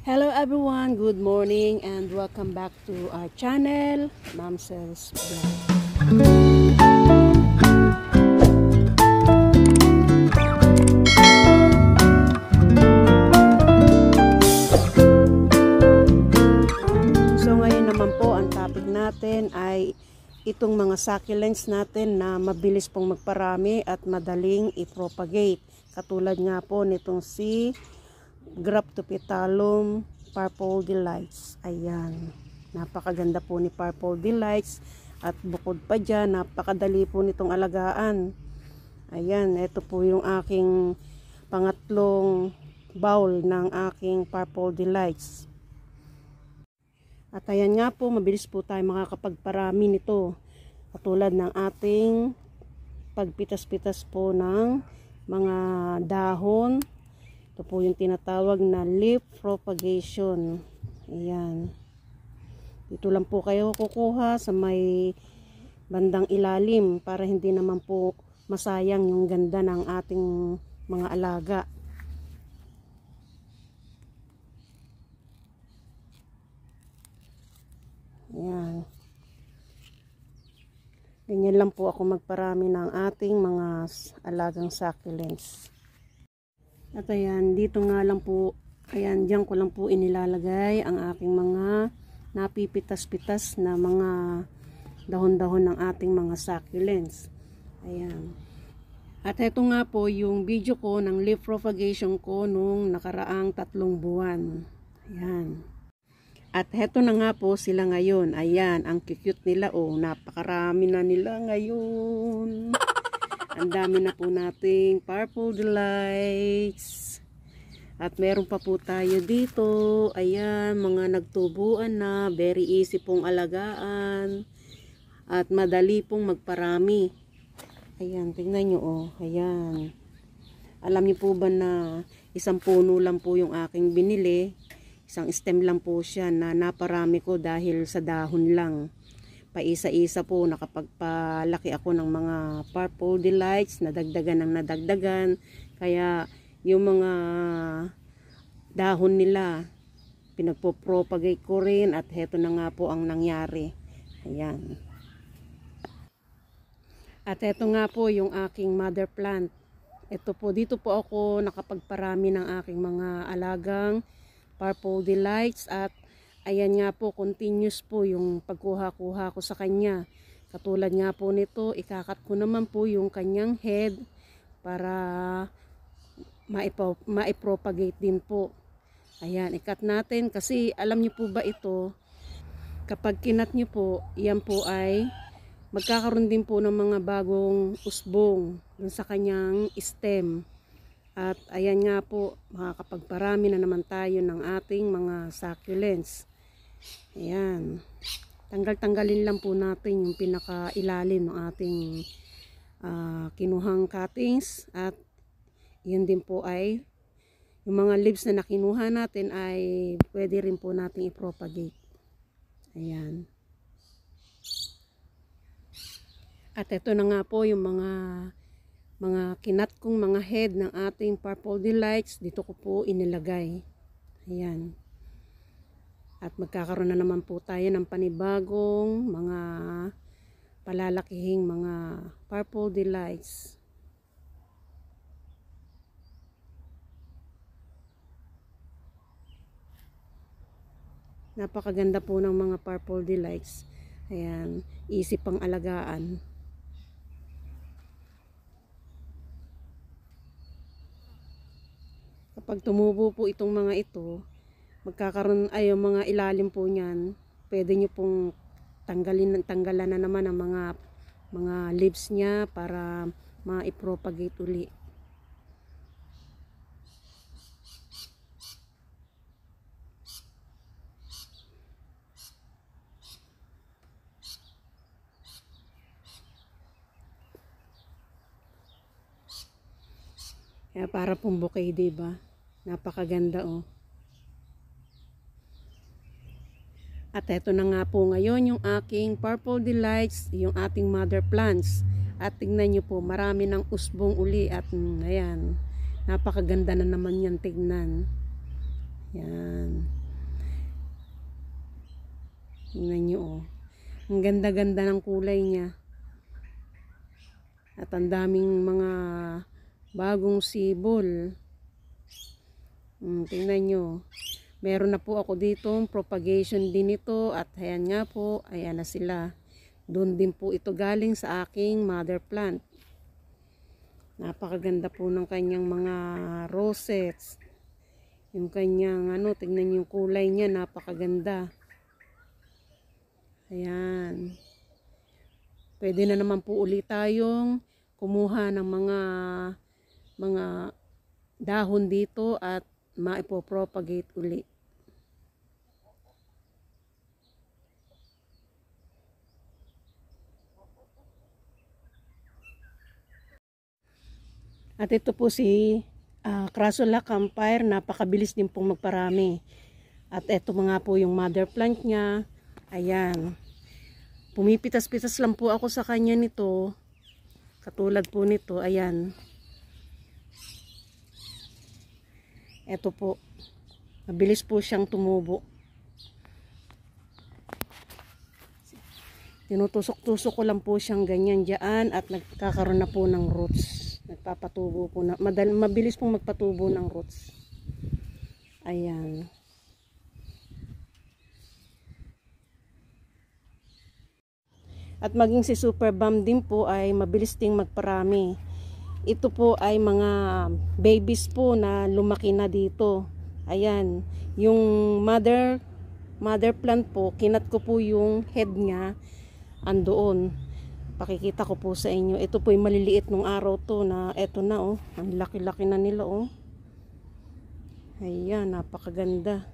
Hello everyone, good morning and welcome back to our channel, Mamsel's Vlog. So ngayon naman po ang topic natin ay itong mga succulents natin na mabilis pong magparami at madaling i-propagate. Katulad nga po nitong si Graptopetalum Purple Delights. Ayan. Napakaganda po ni Purple Delights. At bukod pa dyan, napakadali po nitong alagaan. Ayan. Ito po yung aking pangatlong bowl ng aking Purple Delights. At ayan nga po, mabilis po tayo makakapagparami nito. Katulad ng ating pagpitas-pitas po ng mga dahon. Ito po yung tinatawag na leaf propagation. Ayan. Dito lang po kayo kukuha sa may bandang ilalim para hindi naman po masayang yung ganda ng ating mga alaga. Ayan. Ganyan lang po ako magparami ng ating mga alagang succulents. At ayan, dito nga lang po, ayan, diyan ko lang po inilalagay ang aking mga napipitas-pitas na mga dahon-dahon ng ating mga succulents. Ayan. At ito nga po yung video ko ng leaf propagation ko nung nakaraang 3 buwan. Ayan. At heto na nga po sila ngayon. Ayan, ang cute nila. Oh, napakarami na nila ngayon. Ang dami na po nating Purple Delights. At meron pa po tayo dito. Ayan, mga nagtubuan na. Very easy pong alagaan. At madali pong magparami. Ayan, tingnan nyo oh. Ayan. Alam niyo po ba na isang puno lang po yung aking binili. Isang stem lang po siya na naparami ko dahil sa dahon lang. Paisa-isa po nakapagpalaki ako ng mga Purple Delights, nadagdagan ng nadagdagan. Kaya yung mga dahon nila, pinagpo-propagate ko rin at heto na nga po ang nangyari. Ayan. At heto nga po yung aking mother plant. Ito po, dito po ako nakapagparami ng aking mga alagang Purple Delights at ayan nga po, continuous po yung pagkuha-kuha ko sa kanya. Katulad nga po nito, ikakat ko naman po yung kanyang head para maipropagate din po. Ayan, ikat natin kasi alam niyo po ba ito, kapag kinat niyo po, yan po ay magkakaroon din po ng mga bagong usbong dun sa kanyang stem. At ayan nga po, makakapagparami na naman tayo ng ating mga succulents. Ayan. Tanggal-tanggalin lang po natin yung pinaka-ilalim ng ating kinuhang cuttings. At yun din po ay, yung mga leaves na nakinuha natin ay pwede rin po natin i-propagate. Ayan. At ito na nga po yung mga kinat kong mga head ng ating Purple Delights. Dito ko po inilagay. Ayan. At magkakaroon na naman po tayo ng panibagong mga palalakihing mga Purple Delights. Napakaganda po ng mga Purple Delights. Ayan. Easy pang alagaan. Kapag tumubo po itong mga ito, magkakaroon ay yung mga ilalim po niyan, pwede nyo pong tanggalan na naman ang mga leaves niya para ma-propagate uli. Kaya para pong bouquet, diba? Napakaganda oh. At eto na nga po ngayon yung aking Purple Delights, yung ating mother plants. At tingnan nyo po, marami ng usbong uli at ayan, napakaganda na naman yan tignan. Yan. Tingnan nyo, oh. Ang ganda-ganda ng kulay niya. At ang daming mga bagong sibol. Tingnan nyo. Meron na po ako dito propagation din ito. At ayan nga po, ayan na sila. Doon din po ito galing sa aking mother plant. Napakaganda po ng kanyang mga rosettes. Yung kanyang tingnan yung kulay niya, napakaganda. Ayan. Pwede na naman po ulit tayong kumuha ng mga dahon dito at maipopropagate uli. At ito po si Crassula Camphire, napakabilis din pong magparami. At ito mga po yung mother plant niya. Ayan. Pumipitas-pitas lang po ako sa kanya nito. Katulad po nito, ayan. Ito po. Mabilis po siyang tumubo. Tinutusok-tusok ko lang po siyang ganyan dyan at nagkakaroon na po ng roots. Nagpapatubo po na. Mabilis pong magpatubo ng roots. Ayan. At maging si Super Balm din po ay mabilis ding magparami. Ito po ay mga babies po na lumaki na dito. Ayan, yung mother plant po, kinat ko po yung head niya andoon. Pakikita ko po sa inyo. Ito po ay maliliit nung araw to na eto na oh. Ang laki-laki na nila oh. Ayan, napakaganda.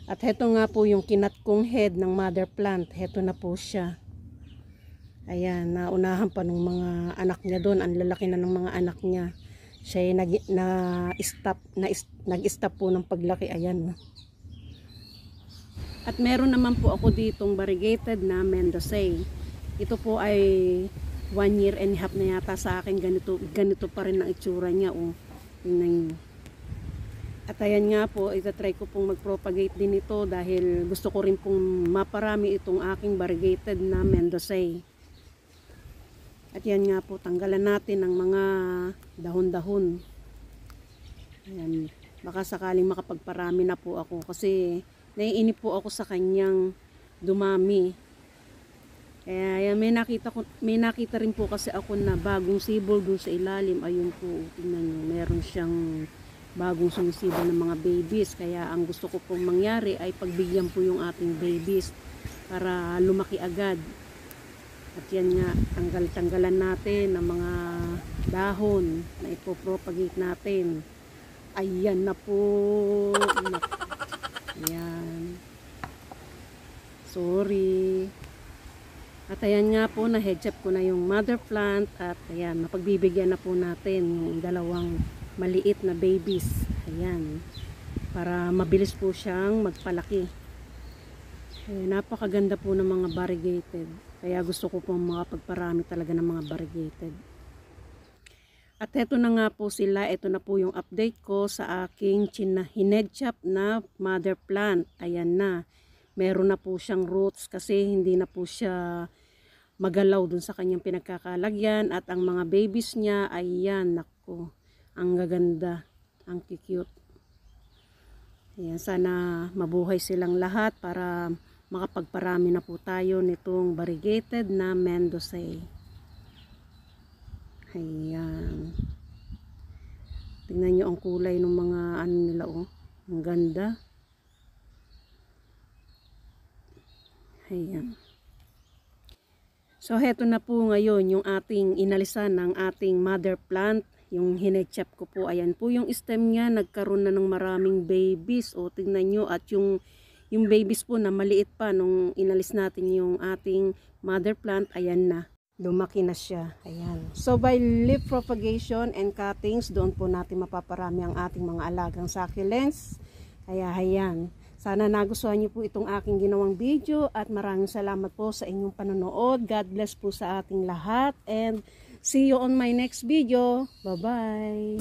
At heto nga po yung kinat kong head ng mother plant. Heto na po siya. Ayan, naunahan pa ng mga anak niya doon. Ang lalaki na ng mga anak niya. Siya ay nag-stop po ng paglaki. Ayan. At meron naman po ako ditong variegated na Mendozae. Ito po ay 1 year and a half na yata sa akin. Ganito pa rin ang itsura niya. Oh. Tingnan niyo. At ayan nga po, itatry ko pong mag-propagate din ito dahil gusto ko rin pong maparami itong aking variegated na Mendozae. At yan nga po, tanggalan natin ang mga dahon-dahon. Ayan, baka sakaling makapagparami na po ako kasi naiinip po ako sa kanyang dumami. Kaya ayan, may nakita rin po kasi ako na bagong sibol dun sa ilalim. Ayun po, tingnan nyo, meron siyang bagong sumisibol ng mga babies. Kaya ang gusto ko pong mangyari ay pagbigyan po yung ating babies para lumaki agad. At yan nga, tanggalan natin ng mga dahon na ipopropagate natin. Ayan na po. Ayan. Sorry. At ayan nga po, na-headshot ko na yung mother plant. At ayan, mapagbibigyan na po natin yung dalawang maliit na babies. Ayan. Para mabilis po siyang magpalaki. Napakaganda po ng mga variegated. Kaya gusto ko pong makapagparami talaga ng mga variegated. At eto na nga po sila. Ito na po yung update ko sa aking hinedchop na mother plant. Ayan na. Meron na po siyang roots kasi hindi na po siya magalaw dun sa kanyang pinagkakalagyan. At ang mga babies niya, ayan, naku, ang gaganda, ang cute. Ayan, sana mabuhay silang lahat para makapagparami na po tayo nitong variegated na Mendozae. Ayan. Tingnan nyo ang kulay ng mga ano nila oh. Ang ganda. Ayan. So heto na po ngayon yung ating inalisan ng ating mother plant. Yung hinechap ko po. Ayan po yung stem niya. Nagkaroon na ng maraming babies. O tingnan nyo. At yung babies po na maliit pa nung inalis natin yung ating mother plant. Ayan na. Lumaki na siya. Ayan. So by leaf propagation and cuttings, doon po natin mapaparami ang ating mga alagang succulents. Kaya ayan. Sana nagustuhan niyo po itong aking ginawang video at maraming salamat po sa inyong panonood. God bless po sa ating lahat and see you on my next video. Bye-bye!